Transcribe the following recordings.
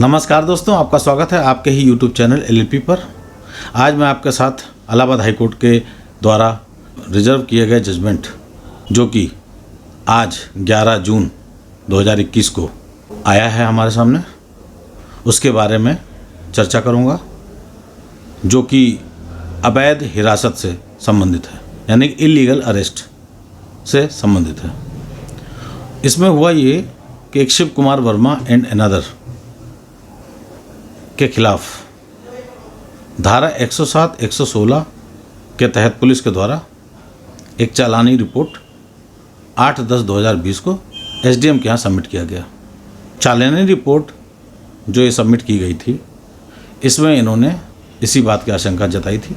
नमस्कार दोस्तों, आपका स्वागत है आपके ही YouTube चैनल LLP पर। आज मैं आपके साथ इलाहाबाद हाई कोर्ट के द्वारा रिजर्व किए गए जजमेंट जो कि आज 11 जून 2021 को आया है हमारे सामने, उसके बारे में चर्चा करूंगा, जो कि अवैध हिरासत से संबंधित है, यानी इलीगल अरेस्ट से संबंधित है। इसमें हुआ ये कि एक शिव कुमार वर्मा एंड अनदर के खिलाफ धारा 107, 116 के तहत पुलिस के द्वारा एक चालानी रिपोर्ट 8/10/2020 को SDM के यहाँ सबमिट किया गया। चालानी रिपोर्ट जो ये सबमिट की गई थी, इसमें इन्होंने इसी बात की आशंका जताई थी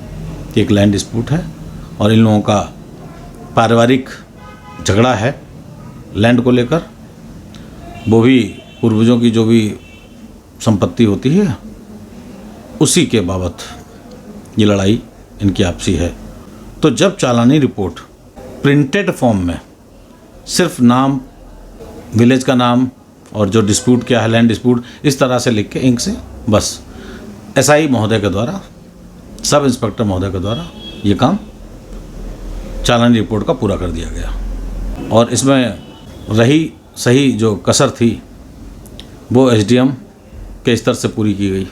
कि एक लैंड डिस्प्यूट है और इन लोगों का पारिवारिक झगड़ा है लैंड को लेकर, वो भी पूर्वजों की जो भी संपत्ति होती है उसी के बाबत ये लड़ाई इनकी आपसी है। तो जब चालानी रिपोर्ट प्रिंटेड फॉर्म में सिर्फ नाम, विलेज का नाम और जो डिस्प्यूट क्या है, लैंड डिस्प्यूट, इस तरह से लिख के इंक से बस SI महोदय के द्वारा, सब इंस्पेक्टर महोदय के द्वारा ये काम चालानी रिपोर्ट का पूरा कर दिया गया। और इसमें रही सही जो कसर थी वो SDM के स्तर से पूरी की गई।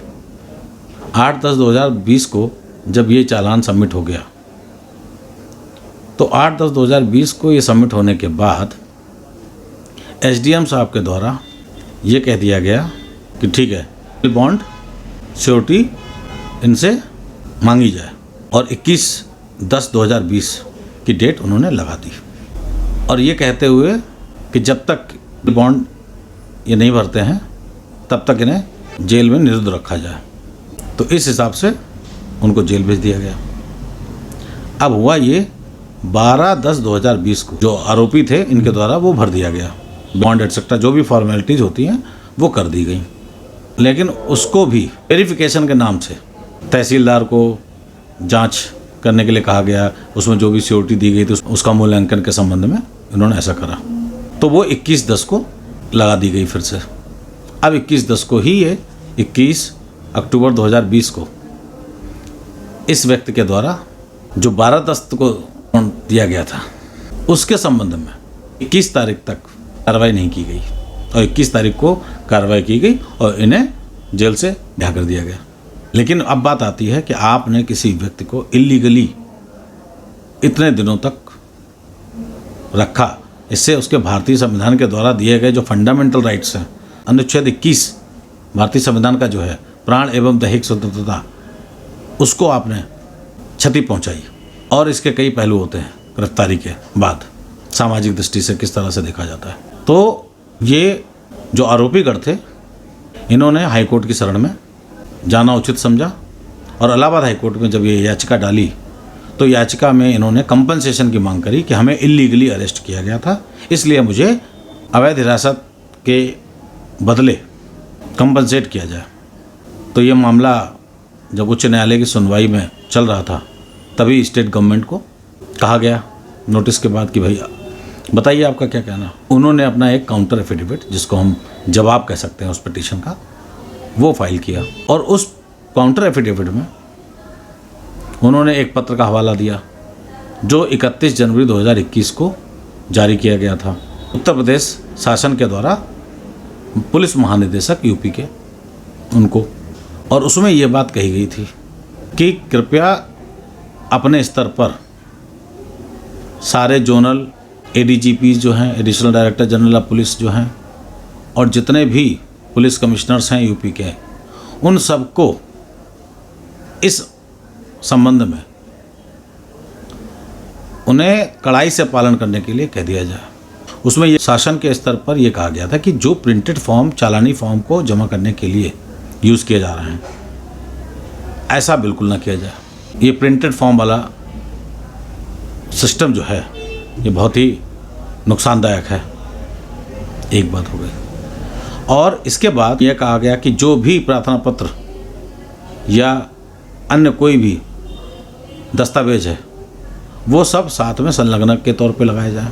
8/10/2020 को जब ये चालान सबमिट हो गया, तो 8/10/2020 को ये सबमिट होने के बाद SDM साहब के द्वारा ये कह दिया गया कि ठीक है, बॉन्ड श्योरिटी इनसे मांगी जाए, और 21/10/2020 की डेट उन्होंने लगा दी, और ये कहते हुए कि जब तक बॉन्ड ये नहीं भरते हैं तब तक इन्हें जेल में निरुद्ध रखा जाए। तो इस हिसाब से उनको जेल भेज दिया गया। अब हुआ ये 12/10/2020 को जो आरोपी थे इनके द्वारा वो भर दिया गया, बॉन्ड एटसेट्रा जो भी फॉर्मेलिटीज़ होती हैं वो कर दी गई। लेकिन उसको भी वेरिफिकेशन के नाम से तहसीलदार को जांच करने के लिए कहा गया, उसमें जो भी सिक्योरिटी दी गई थी उसका मूल्यांकन के संबंध में इन्होंने ऐसा करा, तो वो 21/10 को लगा दी गई फिर से। अब 21/10 को ही ये 21 अक्टूबर 2020 को इस व्यक्ति के द्वारा जो 12/10 को दिया गया था उसके संबंध में 21 तारीख तक कार्रवाई नहीं की गई, और 21 तारीख को कार्रवाई की गई और इन्हें जेल से रिहा कर दिया गया। लेकिन अब बात आती है कि आपने किसी व्यक्ति को इलीगली इतने दिनों तक रखा, इससे उसके भारतीय संविधान के द्वारा दिए गए जो फंडामेंटल राइट्स हैं, अनुच्छेद 21 भारतीय संविधान का जो है, प्राण एवं दैहिक स्वतंत्रता, उसको आपने क्षति पहुंचाई। और इसके कई पहलू होते हैं गिरफ्तारी के बाद, सामाजिक दृष्टि से किस तरह से देखा जाता है। तो ये जो आरोपीगण थे, इन्होंने हाईकोर्ट की शरण में जाना उचित समझा, और इलाहाबाद हाईकोर्ट में जब ये याचिका डाली तो याचिका में इन्होंने कंपनसेशन की मांग करी कि हमें इलीगली अरेस्ट किया गया था, इसलिए मुझे अवैध हिरासत के बदले कंपनसेट किया जाए। तो ये मामला जब उच्च न्यायालय की सुनवाई में चल रहा था, तभी स्टेट गवर्नमेंट को कहा गया नोटिस के बाद कि भाई बताइए आपका क्या कहना। उन्होंने अपना एक काउंटर एफिडेविट, जिसको हम जवाब कह सकते हैं उस पिटीशन का, वो फाइल किया, और उस काउंटर एफिडेविट में उन्होंने एक पत्र का हवाला दिया जो 31 जनवरी 2021 को जारी किया गया था उत्तर प्रदेश शासन के द्वारा पुलिस महानिदेशक UP के उनको। और उसमें ये बात कही गई थी कि कृपया अपने स्तर पर सारे जोनल ADGPs जो हैं, additional director general of police जो हैं, और जितने भी पुलिस कमिश्नर्स हैं UP के, उन सबको इस संबंध में उन्हें कड़ाई से पालन करने के लिए कह दिया जाए। उसमें ये शासन के स्तर पर यह कहा गया था कि जो प्रिंटेड फॉर्म, चालानी फॉर्म को जमा करने के लिए यूज़ किए जा रहे हैं, ऐसा बिल्कुल ना किया जाए। ये प्रिंटेड फॉर्म वाला सिस्टम जो है ये बहुत ही नुकसानदायक है, एक बात हो गई। और इसके बाद यह कहा गया कि जो भी प्रार्थना पत्र या अन्य कोई भी दस्तावेज है वो सब साथ में संलग्नक के तौर पे लगाया जाए।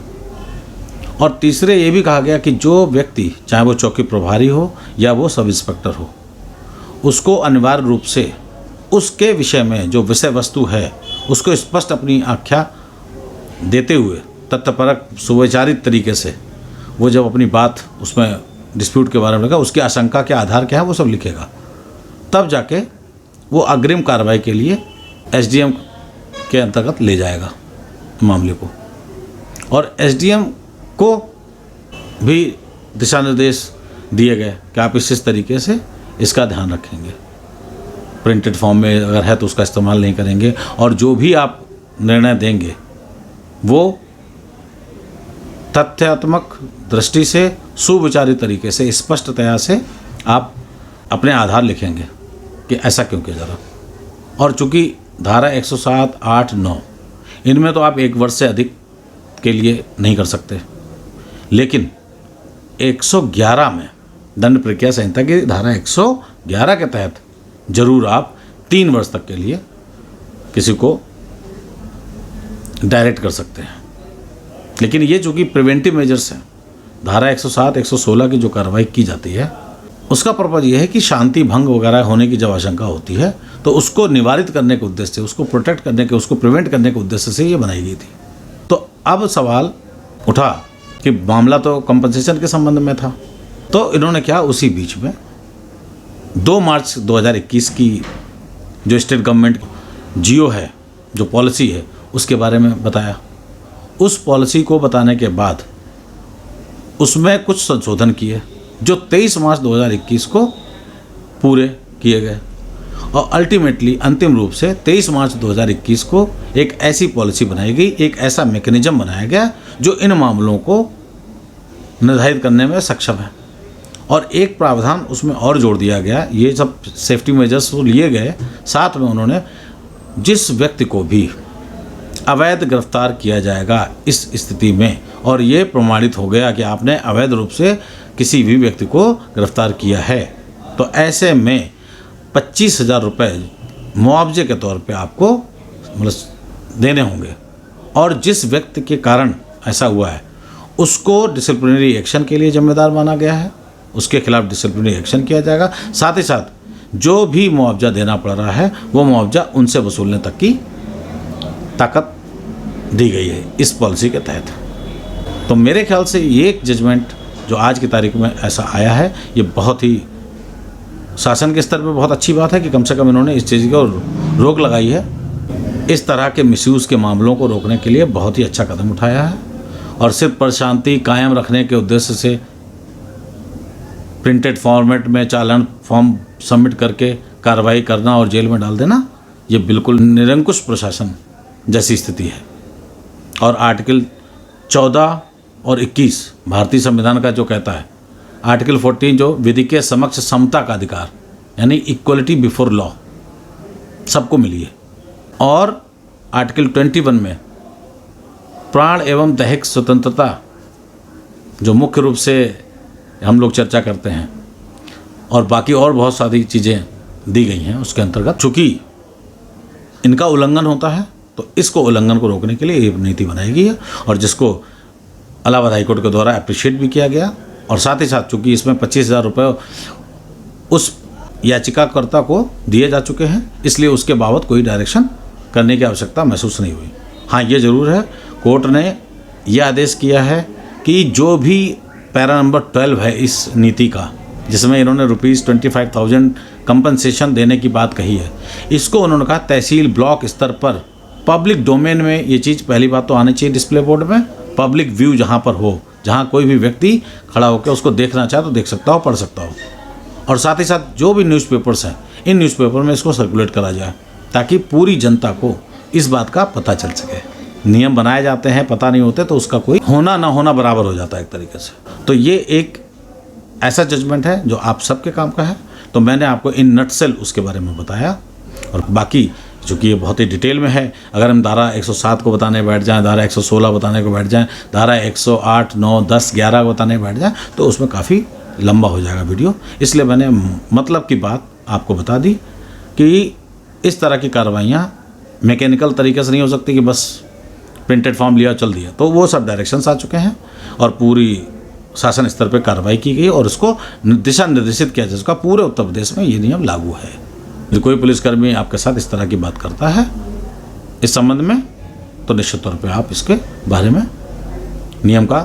और तीसरे ये भी कहा गया कि जो व्यक्ति, चाहे वो चौकी प्रभारी हो या वो सब इंस्पेक्टर हो, उसको अनिवार्य रूप से उसके विषय में जो विषय वस्तु है उसको स्पष्ट अपनी आख्या देते हुए तथ्यपरक सुविचारित तरीके से वो जब अपनी बात उसमें डिस्प्यूट के बारे में लिखा, उसकी आशंका के आधार क्या है वो सब लिखेगा, तब जाके वो अग्रिम कार्रवाई के लिए एसडीएम के अंतर्गत ले जाएगा मामले को। और एसडीएम को भी दिशा निर्देश दिए गए कि आप इस तरीके से इसका ध्यान रखेंगे, प्रिंटेड फॉर्म में अगर है तो उसका इस्तेमाल नहीं करेंगे, और जो भी आप निर्णय देंगे वो तथ्यात्मक दृष्टि से सुविचारित तरीके से स्पष्टतया से आप अपने आधार लिखेंगे कि ऐसा क्यों किया जा रहा। और चूंकि धारा 107, 8, 9 इनमें तो आप 1 वर्ष से अधिक के लिए नहीं कर सकते, लेकिन 111 में दंड प्रक्रिया संहिता की धारा 111 के तहत जरूर आप 3 वर्ष तक के लिए किसी को डायरेक्ट कर सकते हैं। लेकिन ये चूँकि प्रिवेंटिव मेजर्स हैं, धारा 107, 116 की जो कार्रवाई की जाती है उसका पर्पज़ ये है कि शांति भंग वगैरह होने की जब आशंका होती है तो उसको निवारित करने के उद्देश्य से, उसको प्रोटेक्ट करने के, उसको प्रिवेंट करने के उद्देश्य से ये बनाई गई थी। तो अब सवाल उठा कि मामला तो कंपनसेशन के संबंध में था, तो इन्होंने क्या उसी बीच में 2 मार्च 2021 की जो स्टेट गवर्नमेंट जियो है, जो पॉलिसी है, उसके बारे में बताया। उस पॉलिसी को बताने के बाद उसमें कुछ संशोधन किए जो 23 मार्च 2021 को पूरे किए गए, और अल्टीमेटली अंतिम रूप से 23 मार्च 2021 को एक ऐसी पॉलिसी बनाई गई, एक ऐसा मैकेनिज्म बनाया गया जो इन मामलों को निर्धारित करने में सक्षम है। और एक प्रावधान उसमें और जोड़ दिया गया, ये सब सेफ्टी मेजर्स तो लिए गए, साथ में उन्होंने जिस व्यक्ति को भी अवैध गिरफ्तार किया जाएगा इस स्थिति में, और ये प्रमाणित हो गया कि आपने अवैध रूप से किसी भी व्यक्ति को गिरफ्तार किया है, तो ऐसे में 25,000 रुपये मुआवजे के तौर पे आपको मतलब देने होंगे। और जिस व्यक्ति के कारण ऐसा हुआ है उसको डिसिप्लिनरी एक्शन के लिए जिम्मेदार माना गया है, उसके खिलाफ डिसिप्लिनरी एक्शन किया जाएगा। साथ ही साथ जो भी मुआवजा देना पड़ रहा है वो मुआवजा उनसे वसूलने तक की ताकत दी गई है इस पॉलिसी के तहत। तो मेरे ख्याल से ये एक जजमेंट जो आज की तारीख में ऐसा आया है, ये बहुत ही शासन के स्तर पर बहुत अच्छी बात है कि कम से कम इन्होंने इस चीज़ को रोक लगाई है। इस तरह के मिसयूज़ के मामलों को रोकने के लिए बहुत ही अच्छा कदम उठाया है, और सिर्फ प्रशांति कायम रखने के उद्देश्य से प्रिंटेड फॉर्मेट में चालान फॉर्म सबमिट करके कार्रवाई करना और जेल में डाल देना, ये बिल्कुल निरंकुश प्रशासन जैसी स्थिति है। और आर्टिकल 14 और 21 भारतीय संविधान का जो कहता है, आर्टिकल 14 जो विधि के समक्ष समता का अधिकार यानी इक्वलिटी बिफोर लॉ सबको मिली है, और आर्टिकल 21 में प्राण एवं दैहिक स्वतंत्रता जो मुख्य रूप से हम लोग चर्चा करते हैं, और बाकी और बहुत सारी चीज़ें दी गई हैं उसके अंतर्गत। चूँकि इनका उल्लंघन होता है तो इसको उल्लंघन को रोकने के लिए ये नीति बनाई गई है, और जिसको इलाहाबाद हाईकोर्ट के द्वारा अप्रिशिएट भी किया गया। और साथ ही साथ चूँकि इसमें 25,000 रुपये उस याचिकाकर्ता को दिए जा चुके हैं, इसलिए उसके बाबत कोई डायरेक्शन करने की आवश्यकता महसूस नहीं हुई। हाँ, ये ज़रूर है, कोर्ट ने यह आदेश किया है कि जो भी पैरा नंबर 12 है इस नीति का, जिसमें इन्होंने ₹25,000 कंपनसेशन देने की बात कही है, इसको उन्होंने कहा तहसील ब्लॉक स्तर पर पब्लिक डोमेन में ये चीज़ पहली बात तो आनी चाहिए डिस्प्ले बोर्ड में, पब्लिक व्यू जहाँ पर हो, जहाँ कोई भी व्यक्ति खड़ा होकर उसको देखना चाहे तो देख सकता हो, पढ़ सकता हो। और साथ ही साथ जो भी न्यूज़पेपर्स हैं, इन न्यूज़पेपर में इसको सर्कुलेट करा जाए ताकि पूरी जनता को इस बात का पता चल सके। नियम बनाए जाते हैं, पता नहीं होते तो उसका कोई होना ना होना बराबर हो जाता है एक तरीके से। तो ये एक ऐसा जजमेंट है जो आप सबके काम का है। तो मैंने आपको इन नटसेल उसके बारे में बताया, और बाकी चूँकि ये बहुत ही डिटेल में है, अगर हम धारा 107 को बताने बैठ जाएं, धारा 116 बताने को बैठ जाएं, धारा 108, 9, 10, 11 को बताने बैठ जाएं, तो उसमें काफ़ी लंबा हो जाएगा वीडियो। इसलिए मैंने मतलब की बात आपको बता दी कि इस तरह की कार्रवाइयाँ मैकेनिकल तरीके से नहीं हो सकती कि बस प्रिंटेड फॉर्म लिया चल दिया। तो वो सब डायरेक्शंस आ चुके हैं, और पूरी शासन स्तर पर कार्रवाई की गई और उसको दिशा निर्देशित किया जाए। उसका पूरे उत्तर प्रदेश में ये नियम लागू है। यदि कोई पुलिसकर्मी आपके साथ इस तरह की बात करता है इस संबंध में, तो निश्चित तौर पे आप इसके बारे में नियम का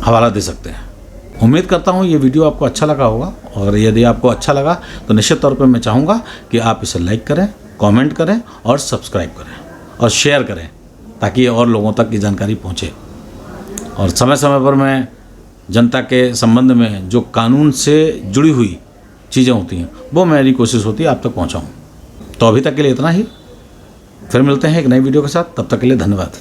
हवाला दे सकते हैं। उम्मीद करता हूँ ये वीडियो आपको अच्छा लगा होगा, और यदि आपको अच्छा लगा तो निश्चित तौर पे मैं चाहूँगा कि आप इसे लाइक करें, कमेंट करें और सब्सक्राइब करें और शेयर करें, ताकि और लोगों तक की जानकारी पहुँचे। और समय समय पर मैं जनता के संबंध में जो कानून से जुड़ी हुई चीज़ें होती हैं वो मेरी कोशिश होती है आप तक पहुँचाऊँ। तो अभी तक के लिए इतना ही, फिर मिलते हैं एक नई वीडियो के साथ। तब तक के लिए धन्यवाद।